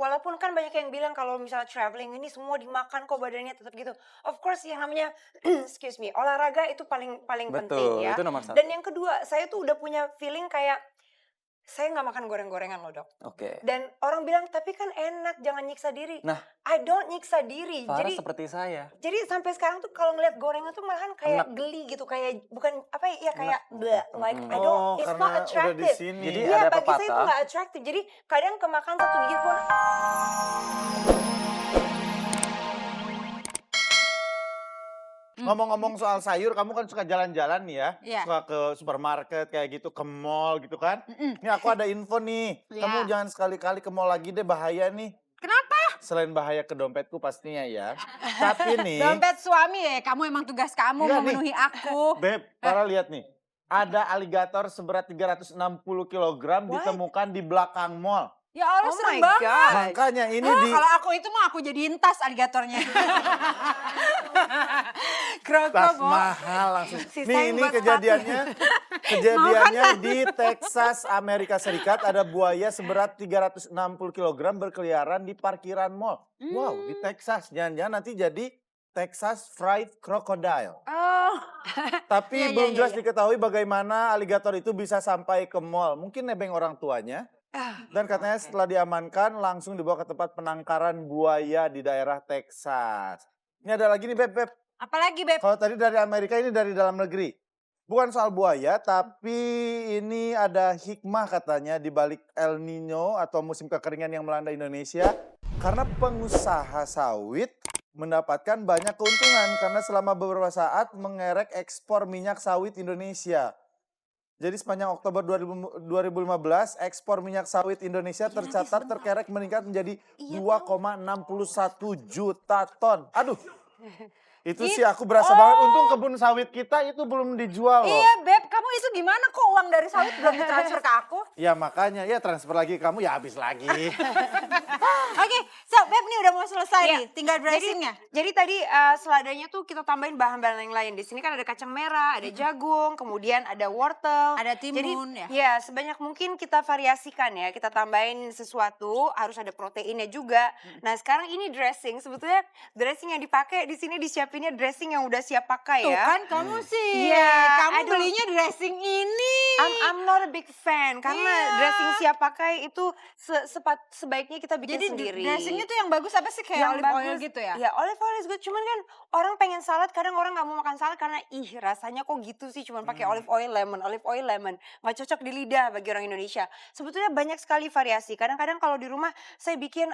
walaupun kan banyak yang bilang kalau misalnya traveling ini semua dimakan kok badannya tetap gitu. Of course yang namanya excuse me, olahraga itu paling paling penting Betul, ya. itu nomor Dan 1. yang kedua, saya tuh udah punya feeling kayak saya nggak makan goreng-gorengan loh dok. Oke. Dan orang bilang tapi kan enak jangan nyiksa diri. Nah, I don't nyiksa diri. Farah Jadi seperti saya. sampai sekarang tuh kalau ngeliat gorengan tuh malahan kayak Enak. geli gitu, kayak bukan apa ya Enak. kayak bleh, like I Oh, don't, it's karena not udah di attractive. sini. Jadi Iya ada bagi saya itu pepatah. nggak attractive. Jadi kadang kemakan satu gigit pun Ngomong-ngomong soal sayur, kamu kan suka jalan-jalan nih ya. Iya. Suka ke supermarket kayak gitu, ke mall gitu kan. Ini aku ada info nih. Iya. Kamu jangan sekali-kali ke mall lagi deh, bahaya nih. Kenapa? Selain bahaya ke dompetku pastinya ya. Tapi nih, Dompet suami ya, kamu emang tugas kamu Enggak nih. memenuhi aku. Beb, Farah lihat nih. Ada aligator seberat 360 kg ditemukan di belakang mall. Ya Allah, oh serem my banget. god. Makanya ini Ah, di... kalau aku itu mah aku jadiin tas aligatornya. Kroko, Tas Bo. mahal langsung. Sisain Nih ini buat kejadiannya di Texas, Amerika Serikat ada buaya seberat 360 kg berkeliaran di parkiran mall. Wow, di Texas. Jangan-jangan nanti jadi Texas Fried Crocodile. Oh. Tapi Iya, iya, belum iya, jelas iya. diketahui bagaimana aligator itu bisa sampai ke mall. Mungkin nebeng orang tuanya. Dan katanya setelah diamankan langsung dibawa ke tempat penangkaran buaya di daerah Texas. Ini ada lagi nih Beb. Apalagi, Beb? Kalau tadi dari Amerika, ini dari dalam negeri. Bukan soal buaya, tapi ini ada hikmah katanya di balik El Nino atau musim kekeringan yang melanda Indonesia. Karena pengusaha sawit mendapatkan banyak keuntungan karena selama beberapa saat mengerek ekspor minyak sawit Indonesia. Jadi sepanjang Oktober 2015, ekspor minyak sawit Indonesia tercatat terkerek meningkat menjadi 2,61 juta ton. Aduh, itu sih aku berasa banget. Untung kebun sawit kita itu belum dijual loh. Iya, Beb, kamu itu gimana kok uang dari sawit belum ditransfer ke aku? Ya makanya, ya transfer lagi ke kamu ya habis lagi. Oke, so Beb nih udah mau selesai Iya. nih, tinggal dressingnya. Jadi tadi seladanya tuh kita tambahin bahan-bahan yang lain. Di sini kan ada kacang merah, ada jagung, kemudian ada wortel. Ada timun Jadi, ya. sebanyak mungkin kita variasikan ya. Kita tambahin sesuatu, harus ada proteinnya juga. Nah sekarang ini dressing, sebetulnya dressing yang dipakai di sini disiapinnya dressing yang udah siap pakai Tuh ya. kan kamu sih, Iya, kamu aduh. belinya dressing ini. I'm not a big fan karena Iya. dressing siap pakai itu sebaiknya kita bikin Jadi sendiri. dressingnya tuh yang bagus apa sih kayak olive oil gitu ya? Ya olive oil is good, cuman kan orang pengen salad, kadang orang nggak mau makan salad karena rasanya kok gitu sih, cuman pakai olive oil lemon, nggak cocok di lidah bagi orang Indonesia. Sebetulnya banyak sekali variasi. Kadang-kadang kalau di rumah saya bikin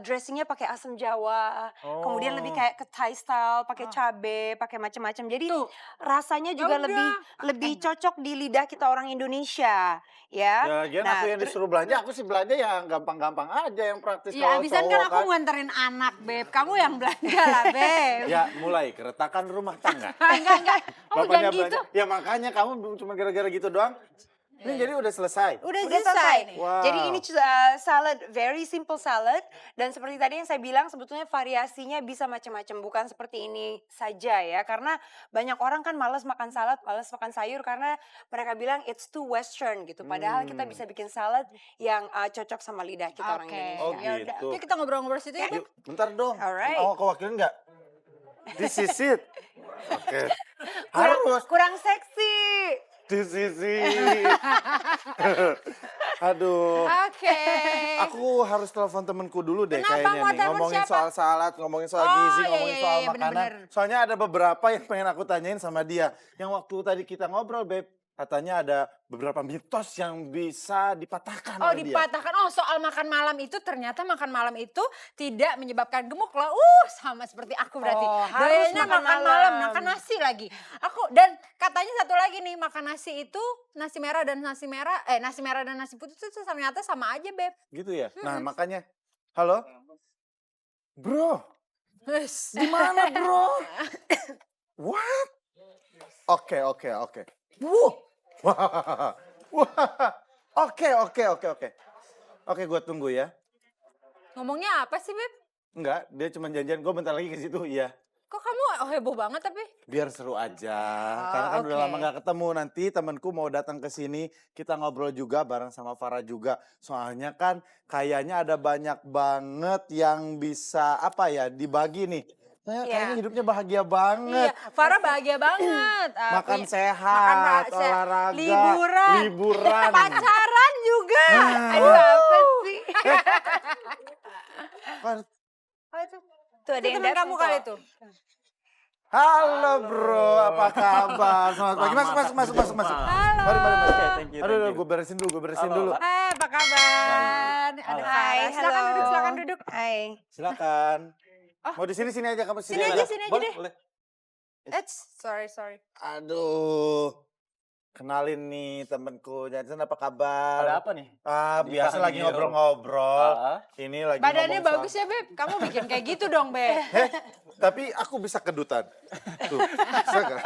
dressingnya pakai asam Jawa, kemudian lebih kayak ke Thai style, pakai cabe, pakai macam-macam. Jadi Tuh. rasanya juga Ya udah. lebih cocok di lidah kita orang Indonesia, ya. Ya lagian aku yang disuruh belanja, aku sih belanja yang gampang-gampang aja, yang praktis. Ya kalau abisan cowok kan aku nganterin anak, Beb. Kamu yang belanja lah, Beb. Ya mulai keretakan rumah tangga. Enggak. Kamu jangan gitu. Ya makanya kamu cuma gara-gara gitu doang. Ini jadi udah selesai. Udah Udah selesai nih. Wow. Jadi ini salad, very simple salad. Dan seperti tadi yang saya bilang, sebetulnya variasinya bisa macam-macam. Bukan seperti ini saja ya. Karena banyak orang kan malas makan salad, malas makan sayur. Karena mereka bilang it's too western gitu. Padahal kita bisa bikin salad yang cocok sama lidah kita orang Oke. Indonesia. Oh, Ya udah. gitu. Yuk kita ngobrol-ngobrol situ ya, Beb. Yuk, bentar dong. Alright. Oh, kau wakilin nggak? This is it. Oke. Harus. Kurang seksi. This is it. Aduh. Oke. Aku harus telepon temenku dulu deh Kenapa? kayaknya Mau nih. telepon Ngomongin siapa? soal salad, ngomongin soal Oh, gizi, iya, ngomongin iya, soal iya, makanan. bener-bener. Soalnya ada beberapa yang pengen aku tanyain sama dia. Yang waktu tadi kita ngobrol, Beb. Katanya ada beberapa mitos yang bisa dipatahkan Oh, oleh dia. dipatahkan. Oh, soal makan malam itu ternyata makan malam itu tidak menyebabkan gemuk loh. Sama seperti aku berarti. Oh, harus Doyannya makan makan malam. malam, makan nasi lagi. Dan katanya satu lagi nih, makan nasi itu nasi merah dan nasi putih itu ternyata sama aja, Beb. Gitu ya? Nah, makanya. Halo? Bro, Wes. gimana bro? What? Oke. Wuh. Wah. Oke. Oke, gue tunggu ya. Ngomongnya apa sih, Beb? Enggak, dia cuma janjian gue bentar lagi ke situ, iya. Kok kamu heboh banget tapi? Biar seru aja, Oh, karena kan udah lama oke. nggak ketemu. Nanti temanku mau datang ke sini, kita ngobrol juga bareng sama Farah juga. Soalnya kan kayaknya ada banyak banget yang bisa apa ya dibagi nih. Kayaknya Iya. hidupnya bahagia Iya, banget. Farah bahagia banget. Makan Punya- sehat, makan olahraga, liburan, liburan. pacaran juga. Nah. Aduh apa sih? Far- Oh, itu Tuh ada itu yang teman datang kamu kok. kali tuh. Halo bro, apa kabar? Selamat pagi, masuk, masuk, masuk, masuk, masuk. Halo. Mari, mari, mari. Thank you. Aduh, gue beresin dulu, gue beresin Halo, dulu. Pak. Hai, apa kabar? Ada Halo. Hai, Farah. Silakan halo. duduk, silakan duduk. Hai. Silakan. Oh. Mau di sini sini aja kamu Sini aja, sini aja Boleh, deh. boleh. Sorry. Aduh. Kenalin nih temenku, Jansen apa kabar? Ada apa nih? Ah, biasa lagi Dipanggil. ngobrol-ngobrol. Ah, Ini lagi Badannya ngomong bagus ya, Beb. Kamu bikin kayak gitu dong, Beb. Tapi aku bisa kedutan. Tuh, bisa kan?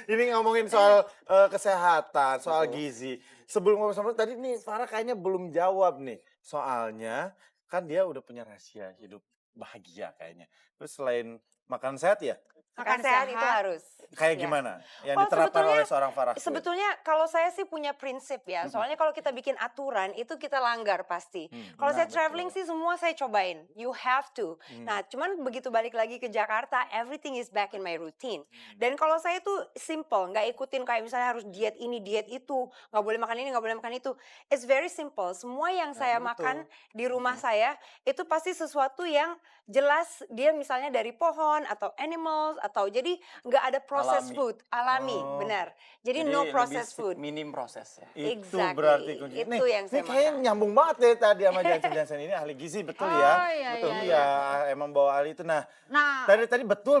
Ini ngomongin soal kesehatan, soal gizi. Sebelum ngobrol sama tadi nih Farah kayaknya belum jawab nih. Soalnya kan dia udah punya rahasia hidup bahagia kayaknya. Terus selain makan sehat ya, Makan sehat itu harus. kayak Ya. gimana yang Oh, diterapkan sebetulnya- oleh seorang Farah? Queen? Sebetulnya kalau saya sih punya prinsip ya, soalnya kalau kita bikin aturan itu kita langgar pasti. Kalau saya betul. traveling sih semua saya cobain, you have to. Hmm. Nah cuman begitu balik lagi ke Jakarta, everything is back in my routine. Dan kalau saya tuh simple, nggak ikutin kayak misalnya harus diet ini, diet itu, nggak boleh makan ini, nggak boleh makan itu. It's very simple, semua yang saya betul. makan di rumah saya itu pasti sesuatu yang jelas dia misalnya dari pohon atau animals atau jadi nggak ada processed Alami. food, alami, Oh. benar. Jadi jadi no lebih processed food. Minim proses ya. Itu Exactly. berarti kuncinya. Itu yang saya nih kayaknya makan. nyambung banget deh tadi sama Jansen ini ahli gizi betul Oh, ya. iya, Betul iya, emang bawa ahli itu. Nah, Nah, tadi betul.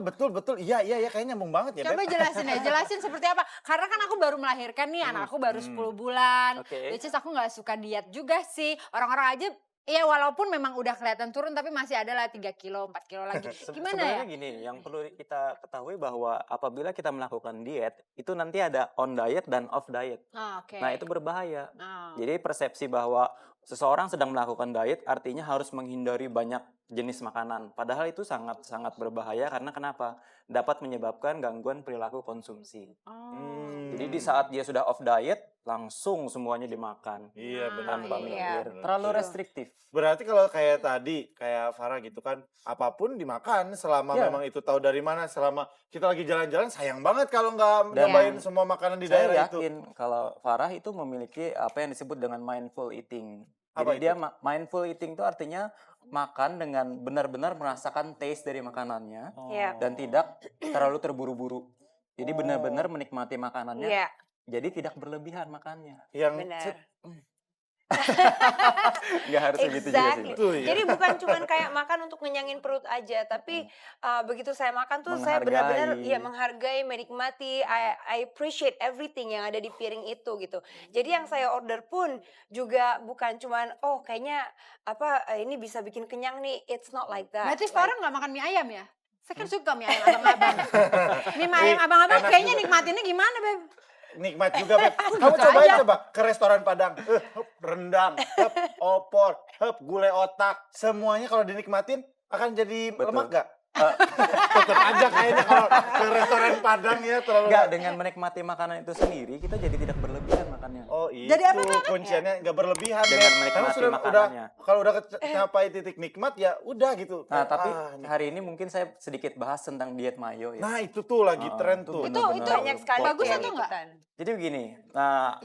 Iya kayaknya nyambung banget ya, coba Beb. jelasin ya, jelasin seperti apa. Karena kan aku baru melahirkan nih, anak aku baru 10 bulan. Oke. Which is aku nggak suka diet juga sih. Orang-orang aja, ya walaupun memang udah kelihatan turun, tapi masih ada lah 3 kilo, 4 kilo lagi. Gimana ya? Sebenarnya gini, yang perlu kita ketahui bahwa apabila kita melakukan diet, itu nanti ada on diet dan off diet. Oh, oke. Nah, itu berbahaya. Oh. Jadi persepsi bahwa seseorang sedang melakukan diet artinya harus menghindari banyak jenis makanan. Padahal itu sangat-sangat berbahaya karena kenapa? Dapat menyebabkan gangguan perilaku konsumsi. Oh. Jadi di saat dia sudah off diet, langsung semuanya dimakan. Iya benar. Tanpa iya. mikir. benar. Terlalu Iya. restriktif. Berarti kalau kayak tadi, kayak Farah gitu kan, apapun dimakan selama Ya. memang itu tahu dari mana, selama kita lagi jalan-jalan sayang banget kalau nggak Dan nyobain semua makanan di Saya daerah itu. yakin kalau Farah itu memiliki apa yang disebut dengan mindful eating. Apa Jadi dia itu? mindful eating itu artinya makan dengan benar-benar merasakan taste dari makanannya Iya. dan tidak terlalu terburu-buru. Jadi benar-benar menikmati makanannya. Iya, Jadi tidak berlebihan makannya. Yang benar. Nggak harus begitu juga sih. Exactly. Mbak. Itu ya. Jadi bukan cuman kayak makan untuk ngenyangin perut aja, tapi begitu saya makan tuh saya benar-benar Menghargai. ya menghargai, menikmati, I appreciate everything yang ada di piring itu gitu. Jadi yang saya order pun juga bukan cuman oh kayaknya apa ini bisa bikin kenyang nih, it's not like that. Berarti Like, Farah nggak makan mie ayam ya? Saya kan suka mie ayam abang-abang. Mie ayam abang-abang enak kayaknya juga. nikmatinnya gimana, Beb? nikmat juga, Beb. Kamu bisa cobain aja. coba ke restoran Padang. Rendang, opor, gulai otak. Semuanya kalau dinikmatin akan jadi Betul. lemak gak? Tetap aja kayaknya kalau ke restoran Padang ya terlalu. Enggak, dengan menikmati makanan itu sendiri, kita jadi tidak berlebihan makannya. Oh itu Jadi apa, Beb? kunciannya nggak berlebihan. Dengan Beb. menikmati Karena sudah makanannya. kalau udah capai titik nikmat ya udah gitu. Nah, tapi nih. hari ini mungkin saya sedikit bahas tentang diet mayo ya. Nah itu tuh lagi tren itu tuh. benar-benar Itu banyak sekali bagus yang atau enggak? ikutan. Jadi begini,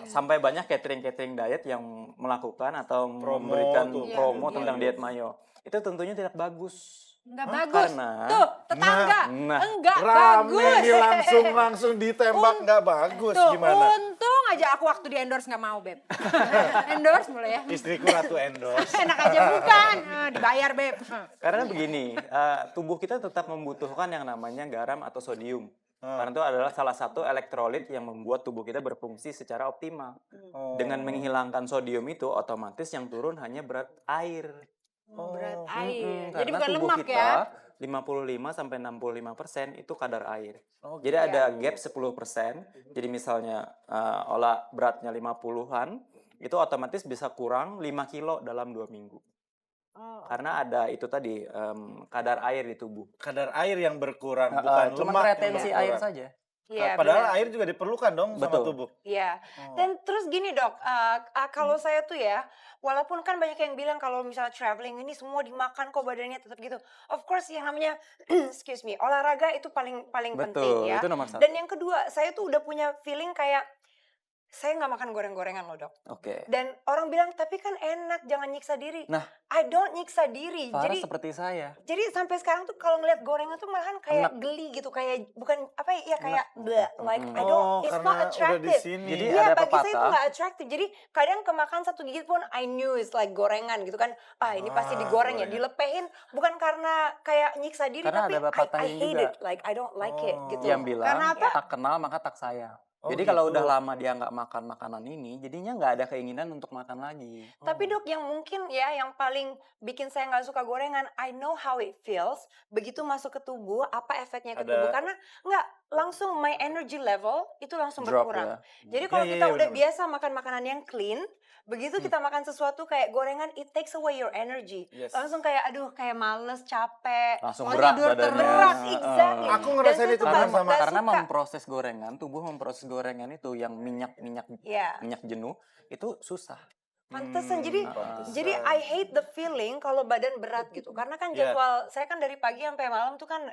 sampai banyak catering-catering diet yang melakukan atau Promo memberikan tuh. promo Iya, tentang iya. diet mayo. Itu tentunya tidak bagus. Enggak Hah? bagus. Karena- Tuh, tetangga. Nah. Enggak Rame bagus. nih langsung ditembak nggak bagus Tuh, gimana? untung aja aku waktu di endorse nggak mau, Beb. Endorse mulai ya. Istriku ratu endorse. Enak aja bukan. Dibayar, Beb. Karena begini, tubuh kita tetap membutuhkan yang namanya garam atau sodium. Karena itu adalah salah satu elektrolit yang membuat tubuh kita berfungsi secara optimal. Oh. Dengan menghilangkan sodium itu, otomatis yang turun hanya berat air. Berat Oh, air. Jadi Karena bukan tubuh lemak kita ya. 55-65% itu kadar air. Oh, Jadi ada gap 10%. Jadi misalnya olah beratnya 50-an, itu otomatis bisa kurang 5 kilo dalam 2 minggu. Oh. Karena ada itu tadi, kadar air di tubuh. Kadar air yang berkurang, bukan Cuman lemak yang retensi berkurang. air saja. Iya, Padahal benar. air juga diperlukan dong sama Betul. tubuh. Iya. Oh. Dan terus gini Dok, kalau saya tuh ya, walaupun kan banyak yang bilang kalau misalnya traveling ini semua dimakan kok badannya tetap gitu. Of course yang namanya excuse me, olahraga itu paling paling penting Betul, ya. itu nomor 1. Dan yang kedua, saya tuh udah punya feeling kayak saya nggak makan goreng-gorengan loh Dok. Oke. Dan orang bilang tapi kan enak, jangan nyiksa diri. Nah. I don't nyiksa diri. Farah seperti saya. Jadi sampai sekarang tuh kalau ngeliat gorengan tuh malahan kayak Enak. geli gitu, kayak bukan apa ya kayak bleh, like I Oh, don't, it's karena not udah di attractive. sini. Jadi Iya, ada bagi saya itu pepatah. nggak attractive. Jadi kadang kemakan satu gigit pun I knew it's like gorengan gitu kan. Ah ini pasti digoreng ya, gorengan. dilepehin. Bukan karena kayak nyiksa diri, Karena tapi ada I pepatahnya hate juga. it. Like I don't like it Oh. gitu. Yang bilang, Karena apa? tak kenal maka tak sayang. Oh, Jadi kalau gitu. udah lama dia nggak makan makanan ini, jadinya nggak ada keinginan untuk makan lagi. Tapi Dok, yang mungkin ya yang paling bikin saya nggak suka gorengan, I know how it feels. Begitu masuk ke tubuh, apa efeknya ke Ada- tubuh? Karena nggak langsung my energy level itu langsung Drop berkurang. ya. Jadi kalau Iya, kita iya, udah benar-benar. biasa makan makanan yang clean, begitu kita makan sesuatu kayak gorengan, it takes away your energy. Yes. Langsung kayak aduh kayak males, capek. Langsung Mau berat tidur badannya. Berat, Heeh. exactly. Aku Dan ngerasain saya itu tuh benar nggak- sama. nggak Karena suka. memproses gorengan, tubuh memproses gorengan itu yang minyak Iya. jenuh itu susah. Pantesan, jadi pantesan. jadi I hate the feeling kalau badan berat gitu. Karena kan Iya. jadwal saya kan dari pagi sampai malam tuh kan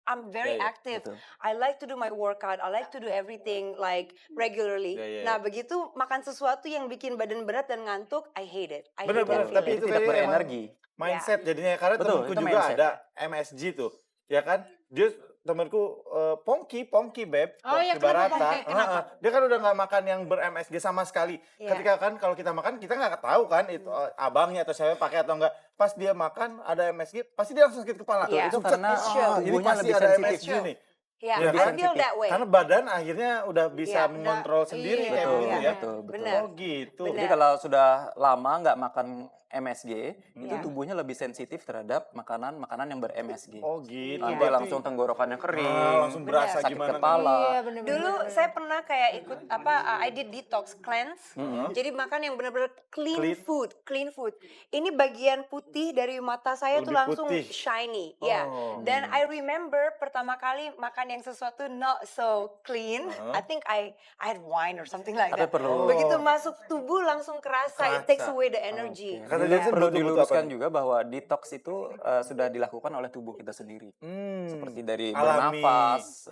I'm very Iya, iya, active. betul. I like to do my workout. I like to do everything like regularly. Iya, iya, Nah, iya. begitu makan sesuatu yang bikin badan berat dan ngantuk, I hate it. I Bener, hate that bener. Tapi feeling. Itu tidak kayaknya emang berenergi. mindset jadinya, karena Betul, temanku itu juga mindset. ada MSG tuh, ya kan? Dia temanku Pongki Beb, Oh, iya, Pongki kenapa Barata. Pongki? Kenapa? Dia kan udah nggak makan yang ber-MSG sama sekali. Iya. Ketika kan kalau kita makan kita nggak tahu kan itu abangnya atau siapa pakai atau enggak. Pas dia makan ada MSG, pasti dia langsung sakit kepala. Iya. Itu Sucet, karena ini tubuhnya pasti lebih ada sensitif. MSG nih. Ya, Iya I kan? feel that way. Karena badan akhirnya udah bisa Iya, mengontrol sendiri iya, kayak Betul, begitu iya. ya. betul, betul. Benar. Oh gitu. Benar. Jadi kalau sudah lama nggak makan MSG, itu Iya. tubuhnya lebih sensitif terhadap makanan yang ber-MSG. Oh gitu. Nanti Iya. langsung tenggorokannya kering, langsung berasa Benar. sakit gimana. kepala. Iya, bener-bener. Dulu saya pernah kayak ikut I did detox cleanse. Jadi makan yang benar-benar clean food. Ini bagian putih dari mata saya tuh Lebih langsung putih. shiny. Ya. Oh. Dan I remember pertama kali makan yang sesuatu not so clean. I think I had wine or something like Tapi that. perlu- Begitu masuk tubuh langsung kerasa. It takes Kerasa. away the energy. Oke. Kata Jadi dokter perlu butuh apa diluruskan nih? juga bahwa detox itu sudah dilakukan oleh tubuh kita sendiri. Seperti dari Alami. bernafas,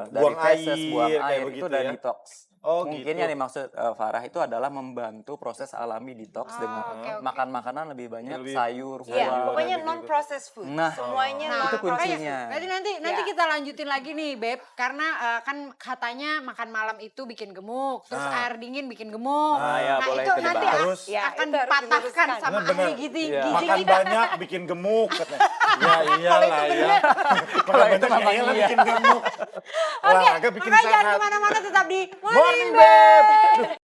dari Buang feses, buang air, kayak air, begitu itu udah ya? detox. Oh, Mungkin gitu. yang dimaksud Farah itu adalah membantu proses alami detox dengan oke, oke. makan makanan lebih banyak, Lebih- sayur, Iya, buah. pokoknya gitu. non-processed food. Nah, Semuanya Nah, itu non-processed kuncinya. food. Nanti Ya. kita lanjutin lagi nih, Beb. Karena kan katanya makan malam itu bikin gemuk, terus Nah. air dingin bikin gemuk. ya, Nah, boleh itu itu nanti dibahas. Terus- Ya, akan itu harus dipatahkan diluruskan. sama Bener-bener. ahli gizi. Iya. gizi Makan kita. banyak bikin gemuk katanya. Ya iyalah ya. Kalau Makan itu banyak memang iyalah iya. bikin gemuk. Oke, Olahraga bikin makanya jangan sehat. kemana-mana, tetap di Morning Beb.